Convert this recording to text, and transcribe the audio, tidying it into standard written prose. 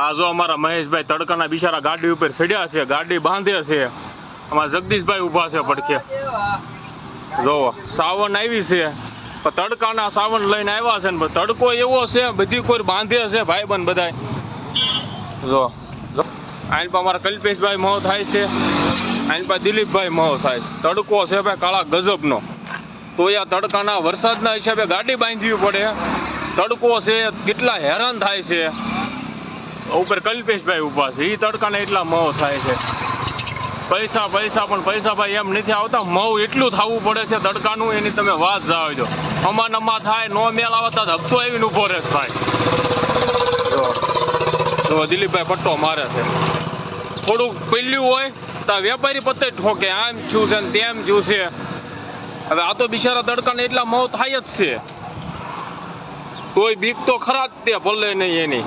આ જો અમારા મહેશભાઈ તડકાના બિચારા ગાડી ઉપર ચડ્યા છે, ગાડી બાંધે છે. અમારા જગદીશભાઈ ઊભા છે પડખે. જો સાવન આવી છે, પણ તડકાના સાવન લઈને આવ્યા છે ને તડકો એવો છે, બધી કોઈ બાંધે છે ભાઈબંધ બધાય. જો આઈન પર અમારા કલ્પેશભાઈ મોહ થાય છે, આઈન પર દિલીપભાઈ મોહ થાય. તડકો છે ભાઈ કાળા ગજબનો. તો આ તડકાના વરસાદના હિસાબે ગાડી બાંધવી પડે. તડકો છે, કેટલા હેરાન થાય છે. ઉપર કલ્પેશભાઈ ઊભા છે, એ તડકાને એટલા મોહ થાય છે. પૈસા પણ પૈસા ભાઈ એમ નથી આવતા. મોહ એટલું થવું પડે છે તડકાનું, એની તમે વાત જાવ દો. અમા થાય નો મેલ આવતા હપ્તો આવીને ઊભો રહે ભાઈ. જો દિલીપભાઈ પટ્ટો મારે છે. થોડુંક પેલ્યું હોય તો વેપારી પત્તે ઠોકે, આમ છું છે ને તેમ છું છે. હવે આ તો બિચારા તડકાને એટલા મોહ થાય જ છે, તોય બીક તો ખરા જ તે ભલે નહીં એની.